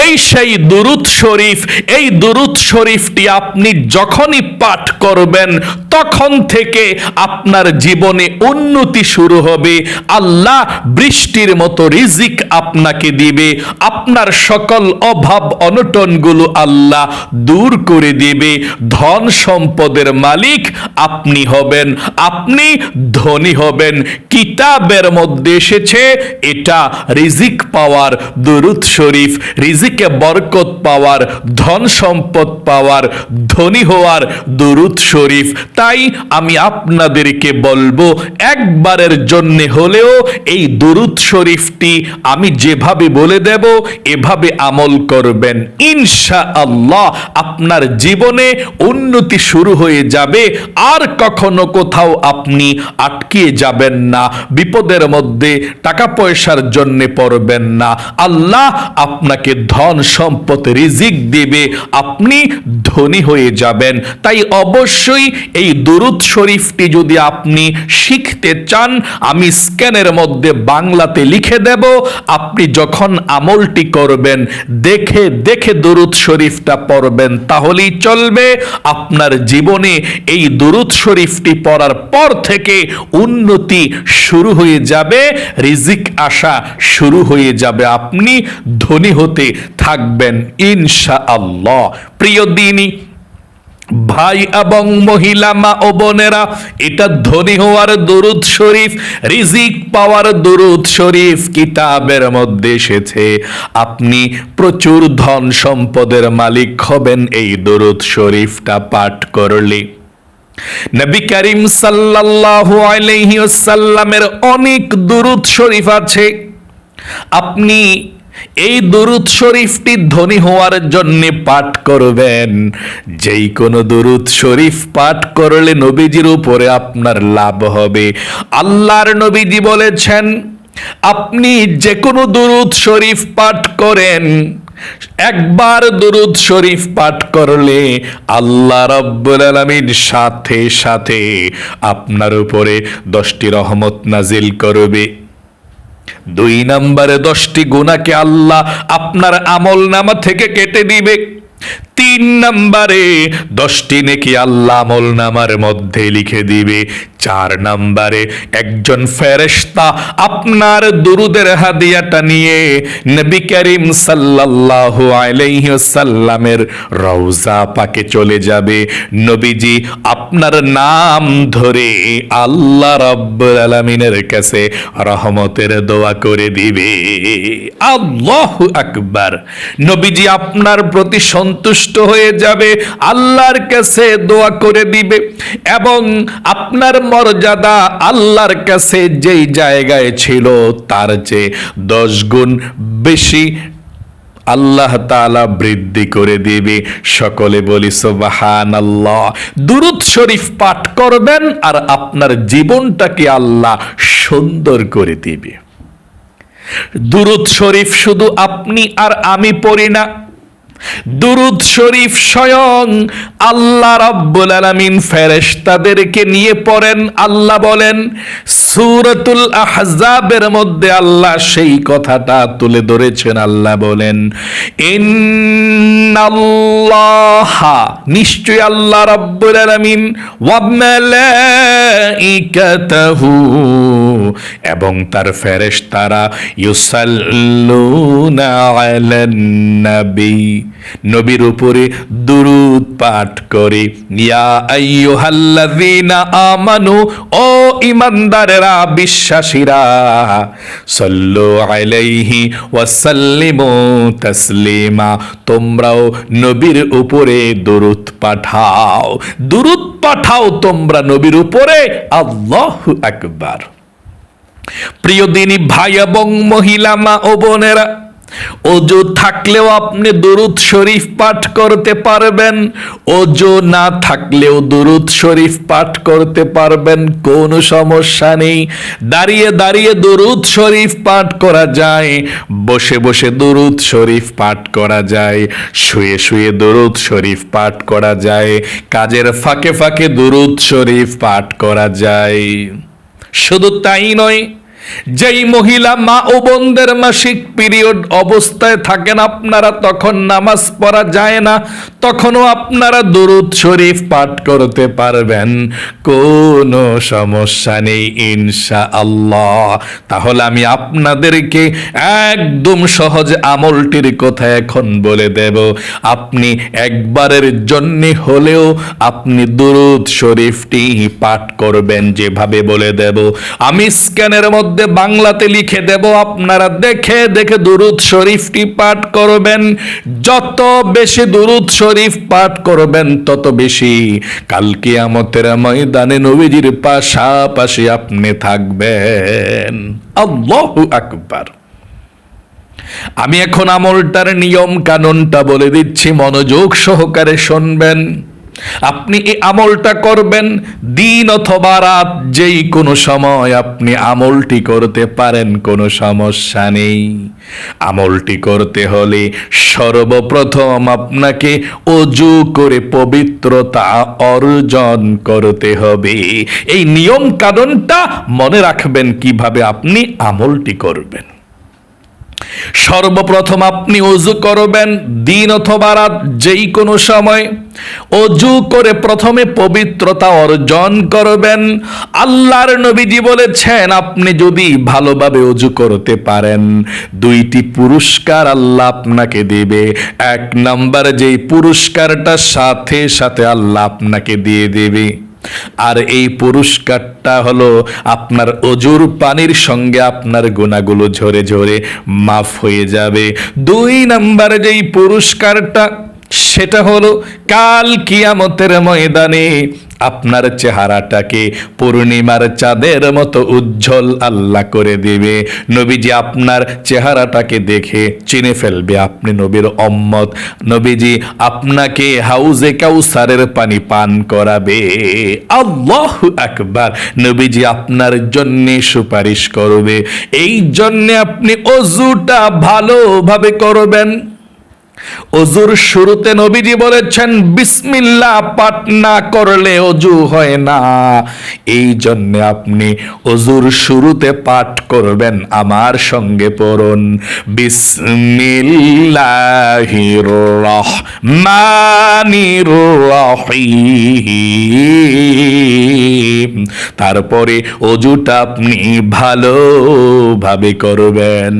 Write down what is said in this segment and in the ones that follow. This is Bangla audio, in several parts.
এই সেই দুরূদ শরীফ, এই দুরূদ শরীফটি আপনি যখনই পাঠ করবেন তখন থেকে আপনার জীবনে উন্নতি শুরু হবে। আল্লাহ বৃষ্টির মতো রিজিক আপনাকে দিবে, আপনার সকল অভাব অনটনগুলো আল্লাহ দূর করে দিবে। ধন সম্পদের মালিক আপনি হবেন, আপনি ধনী হবেন। কিতাবের মধ্যে এসেছে এটা রিজিক পাওয়ার দুরূদ শরীফ, রিজিকে বরকত পাওয়ার, ধন সম্পদ পাওয়ার, ধনী হওয়ার দুরূদ শরীফ। তাই আমি আপনাদেরকে বলবো একবারের জন্য হলেও এই দুরূদ শরীফটি আমি যেভাবে বলে দেব এভাবে আমল করবেন, ইনশাআল্লাহ আপনার জীবনে উন্নতি শুরু হয়ে যাবে। আর কখনো কোথাও আপনি আটকে যাবেন না, বিপদের মধ্যে টাকা পয়সার জন্য পড়বেন না। আল্লাহ আপনাকে ধন সম্পদ রিজিক দিবে, আপনি ধনী হয়ে যাবেন। তাই অবশ্যই এই দুরূদ শরীফটি যদি আপনি শিখতে চান, আমি স্ক্যানের মধ্যে বাংলাতে লিখে দেব। আপনি যখন আমলটি করবেন দেখে দেখে দুরূদ শরীফটা পড়বেন, তাহলেই চলবে। আপনার জীবনে এই দুরূদ শরীফটি পড়ার পর থেকে উন্নতি শুরু হয়ে যাবে, রিজিক আসা শুরু হয়ে যাবে, আপনি ধনী হতে থাকবেন ইনশাআল্লাহ। প্রিয় দিনী ভাই এবং মহিলা মা ও বোনেরা, এটা ধনী হওয়ার দুরূদ শরীফ, রিজিক পাওয়ার দুরূদ শরীফ। কিতাবের মধ্যে এসেছে আপনি প্রচুর ধন সম্পদের মালিক হবেন এই দুরূদ শরীফটা পাঠ করলে। নবী করিম সাল্লাল্লাহু আলাইহি ওয়াসাল্লামের অনেক দুরূদ শরীফ আছে। আপনি এই দুরূদ শরীফটি ধনী হওয়ার জন্য পাঠ করবেন। যেই কোনো দুরূদ শরীফ পাঠ করলে নবীজির উপরে আপনার লাভ হবে। আল্লাহর নবীজি বলেছেন, আপনি যে কোনো দুরূদ শরীফ পাঠ করেন, একবার দুরূদ শরীফ পাঠ করলে আল্লাহ রাব্বুল আলামিন সাথে সাথে আপনার উপরে 10টি রহমত নাজিল করবে। 2 নম্বরে 10টি গুনাহকে আল্লাহ আপনার আমলনামা থেকে কেটে দিবে। 3 নম্বরে 10টি নেকি আল্লাহ আমলনামার মধ্যে লিখে দিবে। 4 নম্বরে একজন ফেরেশতা আপনার দুরুদের হাদিয়াটা নিয়ে নবী করিম সাল্লাল্লাহু আলাইহি ওয়াসাল্লামের রওজা পাকে চলে যাবে। নবীজি আপনার নাম ধরে আল্লাহ রাব্বুল আলামিনের কাছে রহমতের দোয়া করে দিবে। আল্লাহু আকবার। নবীজি আপনার প্রতি সন্তুষ্ট হয়ে যাবে, আল্লাহর কাছে দোয়া করে দিবে এবং আপনার মর্যাদা আল্লাহর কাছে যেই জায়গায় ছিল তার চেয়ে 10 গুণ বেশি আল্লাহ তাআলা বৃদ্ধি করে দিবে। সকলে বলি সুবহানাল্লাহ। দুরূদ শরীফ পাঠ করবেন আর আপনার জীবনটাকে আল্লাহ সুন্দর করে দিবে। দুরূদ শরীফ শুধু আপনি আর আমি পড়ি না, দুরূদ শরীফ স্বয়ং আল্লাহ রাব্বুল আলামিন ফেরেশতাদেরকে নিয়ে পড়েন। আল্লাহ বলেন সূরাতুল আহজাবের মধ্যে আল্লাহ সেই কথাটা তুলে ধরেছেন। আল্লাহ বলেন ইন্নাল্লাহা, নিশ্চয় আল্লাহ রাব্বুল আলামিন, ওয়া মালাইকাতাহু, এবং তার ফেরেশতারা, ইউসাল্লুনা আলান নবী, নবীর উপরে দুরূদ পাঠ করে। ইয়া আইয়ুহাল্লাযীনা আমানু, ও ঈমানদারেরা, বিশ্বাসীরা, সাল্লু আলাইহি ওয়া সাল্লিমু তাসলিমা, তোমরাও নবীর উপরে দুরূদ পাঠাও, দুরূদ পাঠাও তোমরা নবীর উপরে। আল্লাহু আকবার। প্রিয় দিনী ভাই এবং মহিলা মা ও বোনেরা, ওযু থাকলেও আপনি দুরূদ শরীফ পাঠ করতে পারবেন, ওযু না থাকলেও দুরূদ শরীফ পাঠ করতে পারবেন, কোনো সমস্যা নেই। দাঁড়িয়ে দাঁড়িয়ে দুরূদ শরীফ পাঠ করা যায়, বসে বসে দুরূদ শরীফ পাঠ করা যায়, শুয়ে শুয়ে দুরূদ শরীফ পাঠ করা যায়, কাজের ফাঁকে ফাঁকে দুরূদ শরীফ পাঠ করা যায়। শুধু তাই নয়, যেই মহিলা মা ও বোনদের মাসিক পিরিয়ড অবস্থায় থাকেন আপনারা, তখন নামাজ পড়া যায় না, তখনও আপনারা দুরূদ শরীফ পাঠ করতে পারবেন, কোনো সমস্যা নেই ইনশাআল্লাহ। তাহলে আমি আপনাদেরকে একদম সহজ আমলটির কথা এখন বলে দেব। আপনি একবারের জন্য হলেও আপনি দুরূদ শরীফটি পাঠ করবেন, যেভাবে বলে দেব। আমি স্ক্যানের মধ্যে বাংলাতে লিখে দেব, আপনারা দেখে দেখে দুরূদ শরীফটি পাঠ করবেন। যত বেশি দুরূদ শরীফ পাঠ করবেন তত বেশি কাল কিয়ামতের ময়দানে নবীজির পাশাপাশি আপনি থাকবেন। আল্লাহু আকবার। আমি এখন আমলটার নিয়ম কানুনটা বলে দিচ্ছি, মনোযোগ সহকারে শুনবেন। আপনি এই আমলটা করবেন দিন অথবা রাত, যেই কোনো সময় আপনি আমলটি করতে পারেন, কোনো সমস্যা নেই। আমলটি করতে হলে সর্বপ্রথম আপনাকে ওযু করে পবিত্রতা অর্জন করতে হবে। এই নিয়ম কানুনটা মনে রাখবেন কিভাবে আপনি আমলটি করবেন। সর্বপ্রথম আপনি ওযু করবেন দিন অথবা রাত, যেই কোনো সময়। ওযু করে প্রথমে পবিত্রতা অর্জন করবেন। আল্লাহর নবীজি বলেছেন, আপনি যদি ভালোভাবে ওযু করতে পারেন, দুইটি পুরস্কার আল্লাহ আপনাকে দেবে। এক নাম্বার, যেই পুরস্কারটা সাথে সাথে আল্লাহ আপনাকে দিয়ে দেবে, আর এই পুরস্কারটা হলো আপনার ওযুর পানির সঙ্গে আপনার গুনাহগুলো ঝরে ঝরে মাফ হয়ে যাবে। দুই নাম্বারে যেই পুরস্কারটা, সেটা হলো কাল কিয়ামতের ময়দানে আপনার চেহারাটাকে পূর্ণিমার চাঁদের মতো উজ্জ্বল আল্লাহ করে দেবে। নবীজি আপনার চেহারাটাকে দেখে চিনে ফেলবে আপনি নবীর উম্মত। নবীজি আপনাকে হাউজে কাউসারের পানি পান করাবে। আল্লাহু আকবার। নবীজি আপনার জন্য সুপারিশ করবে। এই জন্য আপনি ওযুটা ভালোভাবে করবেন। ওযুর শুরুতে নবীজি বলেছেন, বিসমিল্লাহ পাঠ না করলে ওযু হয় না। এই জন্য আপনি ওযুর শুরুতে পাঠ করবেন। আমার সঙ্গে পড়ুন, বিসমিল্লাহির রহমানির রহিম। তারপরে ওযুটা আপনি ভালোভাবে করবেন।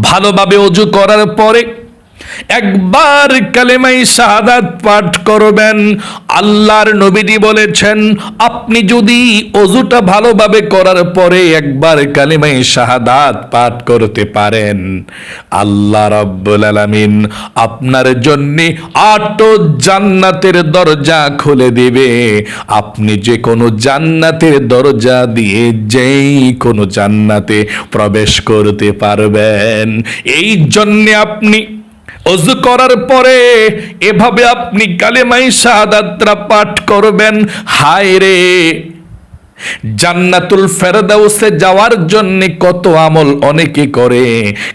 ভালোভাবে ওযু করার পরে একবার কালেমায়ে শাহাদাত পাঠ করবেন। আল্লাহর নবীজি বলেছেন, আপনি যদি ওযুটা ভালোভাবে করার পরে একবার কালেমায়ে শাহাদাত পাঠ করতে পারেন, আল্লাহ রাব্বুল আলামিন আপনার জন্য 8 জান্নাতের দরজা খুলে দিবে। আপনি যে কোনো জান্নাতের দরজা দিয়ে যেই কোনো জান্নাতে প্রবেশ করতে পারবেন। এই জন্য আপনি ওযু করার পরে এভাবে আপনি কালেমায়ে শাহাদাতটা পাঠ করবেন। হায় রে, জান্নাতুল ফেরদাউসে যাওয়ার জন্য কত আমল অনেকে করে,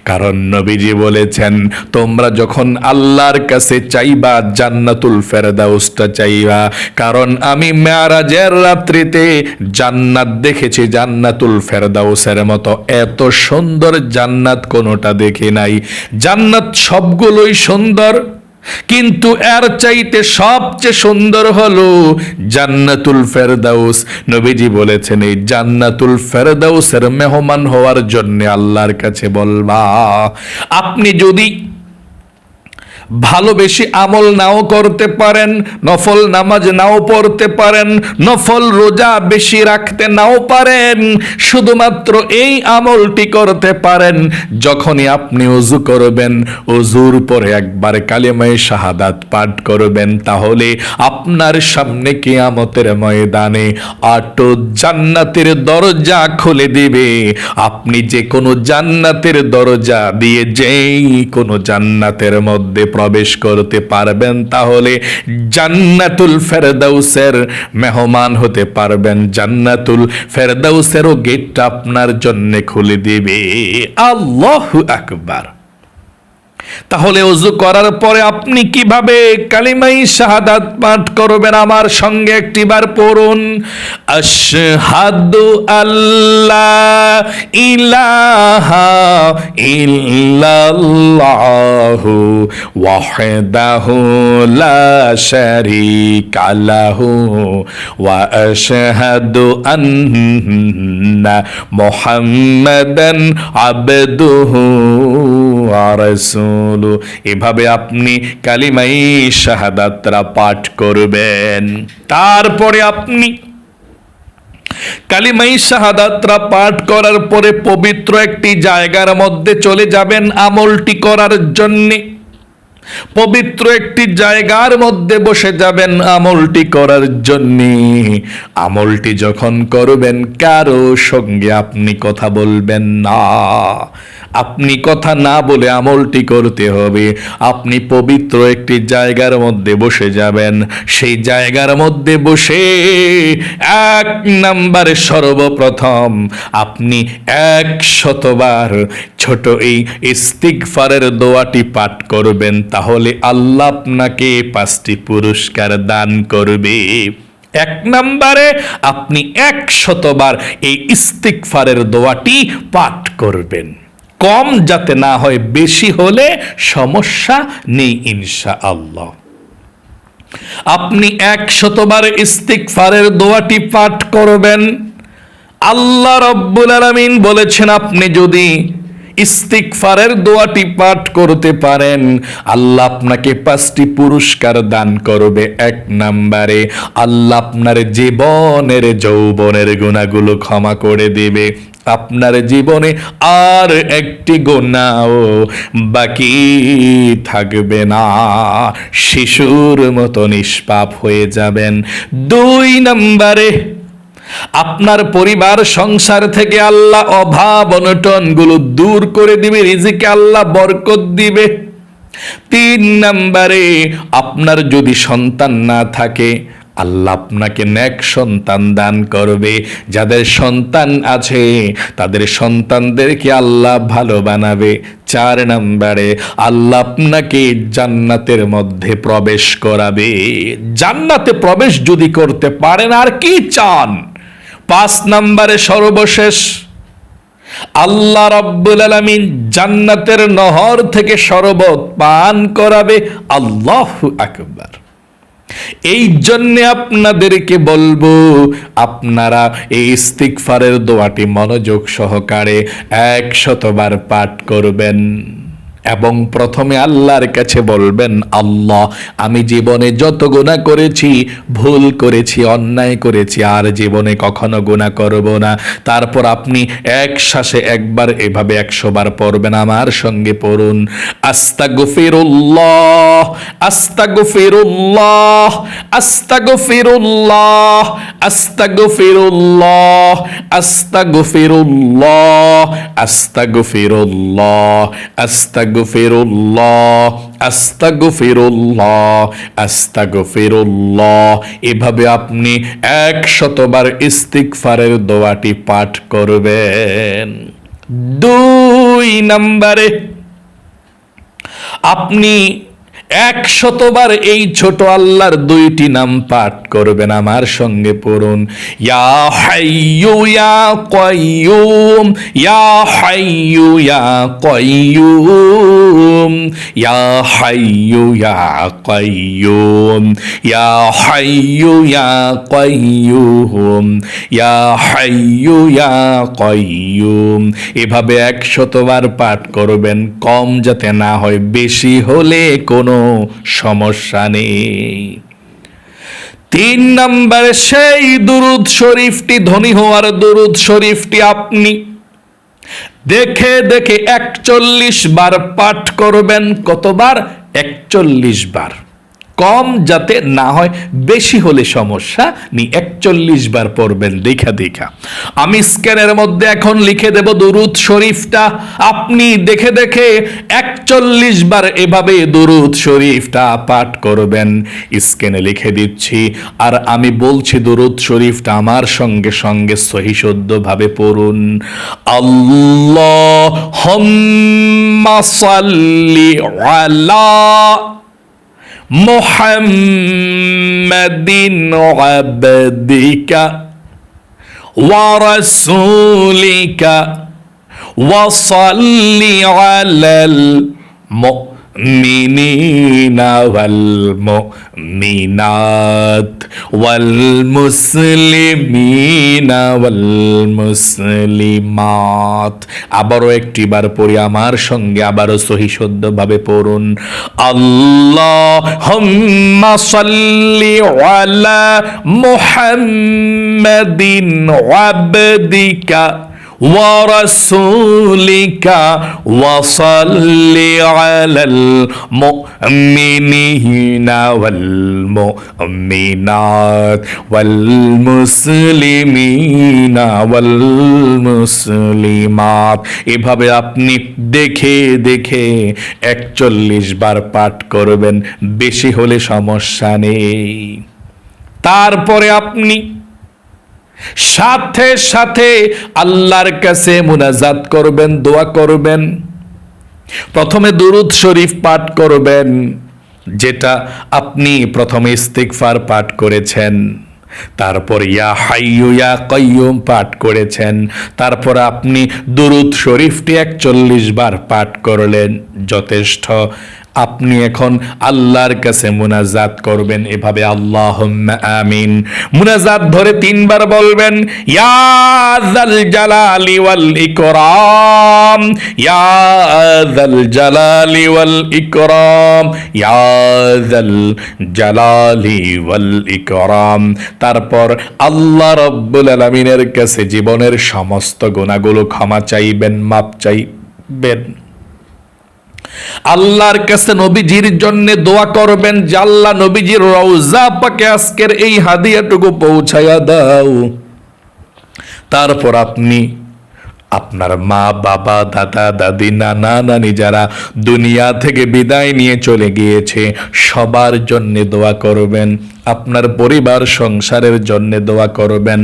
কারণ নবীজি বলেছেন, তোমরা যখন আল্লাহর কাছে চাইবা জান্নাতুল ফেরদাউসটা চাইবা, কারণ আমি মেরাজের রাত্রিতে জান্নাত দেখেছি জান্নাতুল ফেরদাউসের মতো এত সুন্দর জান্নাত কোনোটা দেখি নাই। জান্নাত সবগুলোই সুন্দর, কিন্তু এর চাইতে সবচেয়ে সুন্দর হলো জান্নাতুল ফেরদাউস। নবীজি বলেছেন, এই জান্নাতুল ফেরদাউসের মেহমান হওয়ার জন্য আল্লাহর কাছে বলবা। আপনি যদি ভালো বেশি আমল নাও করতে পারেন, নফল নামাজ নাও পড়তে পারেন, নফল রোজা বেশি রাখতে নাও পারেন, শুধুমাত্র এই আমলটি করতে পারেন। যখনই আপনি ওযু করবেন, ওযুর পরে একবার কালেমায়ে শাহাদাত পাঠ করবেন, তাহলে আপনার সামনে কিয়ামতের ময়দানে 8 জান্নাতের দরজা খুলে দিবে। আপনি যে কোনো জান্নাতের দরজা দিয়ে যেই কোনো জান্নাতের মধ্যে প্রবেশ করতে পারবেন, তাহলে জান্নাতুল ফেরদাউসের মেহমান হতে পারবেন। জান্নাতুল ফেরদাউসেরও গেটটা আপনার জন্য খুলে দিবে। আল্লাহু আকবার। তাহলে ওযু করার পরে আপনি কিভাবে কালিমায়ে শাহাদাত পাঠ করবেন? আমার সঙ্গে একটিবার পড়ুন, আশহাদু আল্লা ইলাহা ইল্লাল্লাহু ওয়াহদাহু লা শারীকা লাহু ওয়া আশহাদু আন্না মুহাম্মাদান আবদুহু ওয়া রাসূলুহু। এভাবে আপনি কালিমায়ে শাহাদাতরা পাঠ করবেন। তারপরে আপনি কালিমায়ে শাহাদাতরা পাঠ করার পরে পবিত্র একটি জায়গার মধ্যে চলে যাবেন আমলটি করার জন্যে। পবিত্র একটি জায়গার মধ্যে বসে যাবেন আমলটি করার জন্যে। আমলটি যখন করবেন কারো সঙ্গে আপনি কথা বলবেন না। আপনি কথা না বলে আমলটি করতে হবে। আপনি পবিত্র একটি জায়গার মধ্যে বসে যাবেন। সেই জায়গার মধ্যে বসে 1 নম্বরে সর্বপ্রথম আপনি 100 বার ছোট এই ইস্তিগফারের দোয়াটি পাঠ করবেন। তাহলে আল্লাহ আপনাকে 5টি পুরস্কার দান করবে। 1 নম্বরে আপনি 100 বার এই ইস্তিগফারের দোয়াটি পাঠ করবেন। কম যাতে না হয়, বেশি হলে সমস্যা নেই ইনশাআল্লাহ। আপনি 100 বার ইস্তিগফারের দোয়াটি পাঠ করবেন। আল্লাহ রাব্বুল আলামিন বলেছেন, আপনি যদি ইস্তিগফারের দোয়াটি পাঠ করতে পারেন, আল্লাহ আপনাকে 5টি পুরস্কার দান করবে। 1 নম্বরে আল্লাহ আপনার জীবনের যৌবনের গুনাহগুলো ক্ষমা করে দেবে। আপনার জীবনে আর একটি গুনাহও বাকি থাকবে না। শিশুর মতো নিষ্পাপ হয়ে যাবেন। 2 নম্বরে আপনার পরিবার সংসার থেকে আল্লাহ অভাব অনটন গুলো দূর করে দিবে, রিজিকে আল্লাহ বরকত দিবে। 3 নম্বরে আপনার যদি সন্তান না থাকে, আল্লাহ আপনাকে নেক সন্তান দান করবে। যাদের সন্তান আছে তাদের সন্তানদেরকে আল্লাহ ভালো বানাবে। 4 নম্বরে আল্লাহ আপনাকে জান্নাতের মধ্যে প্রবেশ করাবে। জান্নাতে প্রবেশ যদি করতে পারেন আর কি চান? 5 নম্বরে সর্বশেষ আল্লাহ রাব্বুল আলামিন জান্নাতের নহর থেকে শরবত পান করাবে। আল্লাহু আকবার। এই জন্য আপনাদেরকে বলবো, আপনারা এই ইস্তিগফারের দোয়াটি মনোযোগ সহকারে 100 বার পাঠ করবেন এবং প্রথমে আল্লাহর কাছে বলবেন, আল্লাহ আমি জীবনে যত গুনাহ করেছি, ভুল করেছি, অন্যায় করেছি, আর জীবনে কখনো গুনাহ করব না। তারপর আপনি এক শ্বাসে একবার এভাবে 100 বার পড়বেন। আমার সঙ্গে পড়ুন, আস্তাগফিরুল্লাহ আস্তাগফিরুল্লাহ আস্তাগফিরুল্লাহ আস্তাগফিরুল্লাহ আস্তাগফিরুল্লাহ আস্তাগফিরুল্লাহ আস্তাগফিরুল্লাহ আস্তাগফিরুল্লাহ আস্তাগফিরুল্লাহ। এভাবে আপনি 100 বার ইস্তিগফারের দোয়াটি পাঠ করবেন। 2 নম্বরে আপনি 100 বার এই ছোট আল্লাহর 2টি নাম পাঠ করবেন। আমার সঙ্গে পড়ুন, ইয়া হাইয়ু ইয়া কাইয়ুম, ইয়া হাইয়ু ইয়া কাইয়ুম, ইয়া হাইয়ু ইয়া কাইয়ুম, ইয়া হাইয়ু ইয়া কাইয়ুম, ইয়া হাইয়ু ইয়া কাইয়ুম। এভাবে 100 বার পাঠ করবেন। কম যাতে না হয়, বেশি হলে কোনো সমস্যা নেই। 3 নম্বরে সেই দুরূদ শরীফটি, ধনী হওয়ার দুরূদ শরীফটি আপনি দেখে দেখে 41 বার পাঠ করবেন। কতবার? 41 বার। কম যাতে না হয়, বেশি হলে সমস্যা নি। 41 বার পড়বেন দেখা দেখা। আমি স্ক্যানের মধ্যে এখন লিখে দেব দুরূদ শরীফটা, আপনি দেখে দেখে 41 বার এভাবে দুরূদ শরীফটা পাঠ করবেন। স্ক্যানে লিখে দিচ্ছি আর আমি বলছি দুরূদ শরীফটা আমার সঙ্গে সঙ্গে সহি শুদ্ধভাবে পড়ুন। আল্লাহুম্মা সাল্লি আলা মুহাম্মাদিন আবদিকা ওয়া রাসূলিকা ওয়া সাল্লি আলাল মুমিনিনা ওয়াল মুমিনাত ওয়াল মুসলিমিনা ওয়াল মুসলিমাত। আবারও একটিবার পড়ি আমার সঙ্গে, আবারও সহি শুদ্ধভাবে পড়ুন। আল্লাহুম্মা সাল্লি আলা মুহাম্মাদিন আবদিকা ওয়া রাসূলিকা ওয়া সাল্লি আলাল মুমিনিনা ওয়াল মুমিনাত ওয়াল মুসলিমিনা ওয়াল মুসলিমাত। এভাবে আপনি দেখে দেখে 41 বার পাঠ করবেন, বেশি হলে সমস্যা নেই। তারপরে আপনি সাথে সাথে আল্লাহর কাছে মুনাজাত করবেন, দোয়া করবেন। প্রথমে দুরূদ শরীফ পাঠ করবেন, যেটা আপনি প্রথমে ইস্তিগফার পাঠ করেছেন, তারপর ইয়া হাইয়ু ইয়া কাইয়ুম পাঠ করেছেন, তারপর আপনি দুরূদ শরীফটি 41 বার পাঠ করলেন, যথেষ্ট। আপনি এখন আল্লাহর কাছে মুনাজাত করবেন এভাবে, আল্লাহুম্মা আমিন। মুনাজাত ধরে 3 বার বলবেন, ইয়া যাল জালালি ওয়াল ইকরাম, ইয়া যাল জালালি ওয়াল ইকরাম, ইয়া যাল জালালি ওয়াল ইকরাম। তারপর আল্লাহ রাব্বুল আলামিনের কাছে জীবনের সমস্ত গুনাহগুলো ক্ষমা চাইবেন, মাপ চাইবেন। আল্লাহর কাছে নবীজির জন্য দোয়া করবেন যে আল্লাহ নবীজির রওজা পাকে আজকের এই হাদিয়াটুকু পৌঁছায়া দাও। তারপর আপনি আপনার মা বাবা দাদা দাদি নানা নানি যারা দুনিয়া থেকে বিদায় নিয়ে চলে গিয়েছে সবার জন্য দোয়া করবেন। আপনার পরিবার সংসারের জন্য দোয়া করবেন।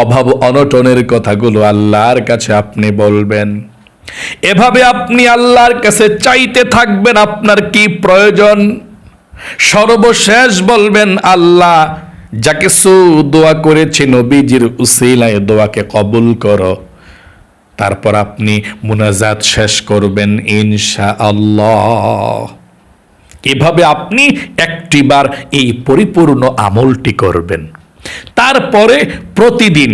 অভাব অনটনের কথাগুলো আল্লাহর কাছে আপনি বলবেন। এভাবে আপনি আল্লাহর কাছে চাইতে থাকবেন আপনার কি প্রয়োজন। সর্বশেষ বলবেন, আল্লাহ যা কিছু দোয়া করেছি নবীজির উসিলায় দোয়াকে কবুল করো। তারপর আপনি মুনাজাত শেষ করবেন ইনশাআল্লাহ। এভাবে আপনি একটিবার এই পরিপূর্ণ আমলটি করবেন। তারপরে প্রতিদিন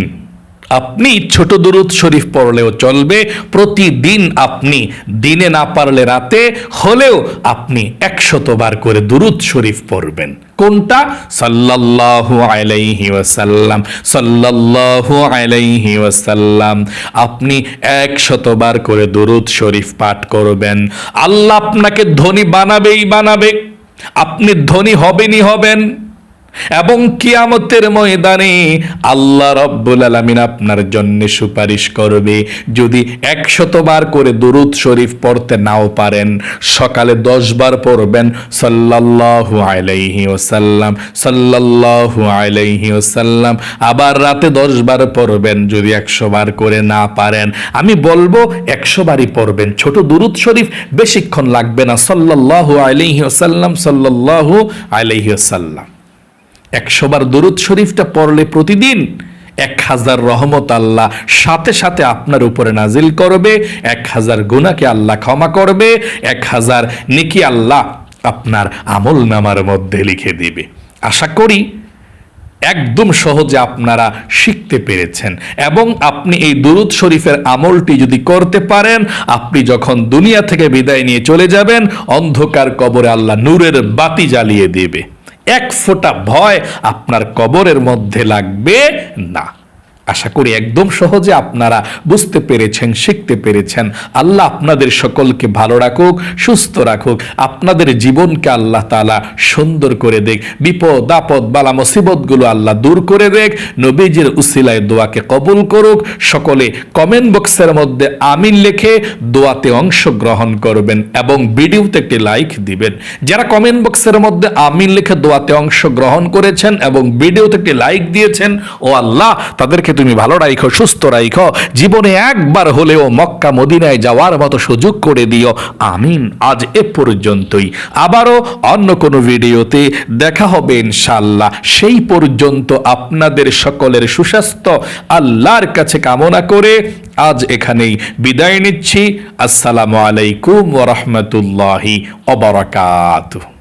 আপনি ছোট দুরূদ শরীফ পড়লেও চলবে। প্রতিদিন আপনি দিনে না পারলে রাতে হলেও আপনি 100 বার করে দুরূদ শরীফ পড়বেন। কোনটা? সাল্লাল্লাহু আলাইহি ওয়াসাল্লাম, সাল্লাল্লাহু আলাইহি ওয়াসাল্লাম। আপনি 100 বার করে দুরূদ শরীফ পাঠ করবেন। আল্লাহ আপনাকে ধনী বানাবেই বানাবে, আপনি ধনী হবেনই হবেন। এবং কিয়ামতের ময়দানে আল্লাহ রাব্বুল আলামিন আপনার জন্য সুপারিশ করবে। যদি 100 বার করে দুরূদ শরীফ পড়তে নাও পারেন, সকালে 10 বার পড়বেন সাল্লাল্লাহু আলাইহি ওয়াসাল্লাম, সাল্লাল্লাহু আলাইহি ওয়াসাল্লাম। আবার রাতে 10 বার পড়বেন। যদি 100 বার করে না পারেন, আমি বলবো 100 বারই পড়বেন। ছোট দুরূদ শরীফ, বেশিক্ষণ লাগবে না। সাল্লাল্লাহু আলাইহি ওয়াসাল্লাম, সাল্লাল্লাহু আলাইহি ওয়াসাল্লাম। 100 বার দুরূদ শরীফটা পড়লে প্রতিদিন 1000 রহমত আল্লাহ সাথে সাথে আপনার উপরে নাজিল করবে। 1000 গুনাহকে আল্লাহ ক্ষমা করবে। 1000 নেকি আল্লাহ আপনার আমল নামার মধ্যে লিখে দিবে। আশা করি একদম সহজে আপনারা শিখতে পেরেছেন। এবং আপনি এই দুরূদ শরীফের আমলটি যদি করতে পারেন, আপনি যখন দুনিয়া থেকে বিদায় নিয়ে চলে যাবেন, অন্ধকার কবরে আল্লাহ নূরের বাতি জ্বালিয়ে দেবে। 1 ফোঁটা ভয় আপনার কবরের মধ্যে লাগবে না। আশা করি একদম সহজে আপনারা বুঝতে পেরেছেন, শিখতে পেরেছেন। আল্লাহ আপনাদের সকলকে ভালো রাখুক, সুস্থ রাখুক, আপনাদের জীবনকে আল্লাহ তাআলা সুন্দর করে দেখ, বিপদ আপদ বালা মুসিবতগুলো আল্লাহ দূর করে দেখ, নবীজির উসিলায় দোয়াকে কবুল করুক। সকলে কমেন্ট বক্সের মধ্যে আমিন লিখে দোয়াতে অংশগ্রহণ করবেন এবং ভিডিওতে একটি লাইক দিবেন। যারা কমেন্ট বক্সের মধ্যে আমিন লিখে দোয়াতে অংশগ্রহণ করেছেন এবং ভিডিওতে একটি লাইক দিয়েছেন, ও আল্লাহ তাদেরকে তুমি ভালো রাখো, সুস্থ রাখো, জীবনে একবার হলেও মক্কা মদিনায় যাওয়ার মতো সুযোগ করে দিও, আমিন। আজ এ পর্যন্তই, আবারও অন্য কোনো ভিডিওতে দেখা হবে ইনশাআল্লাহ। সেই পর্যন্ত আপনাদের সকলের সুস্বাস্থ্য আল্লাহর কাছে কামনা করে আজ এখানেই বিদায় নিচ্ছি। আসসালামু আলাইকুম ওয়া রাহমাতুল্লাহি ওয়া বারাকাতুহু।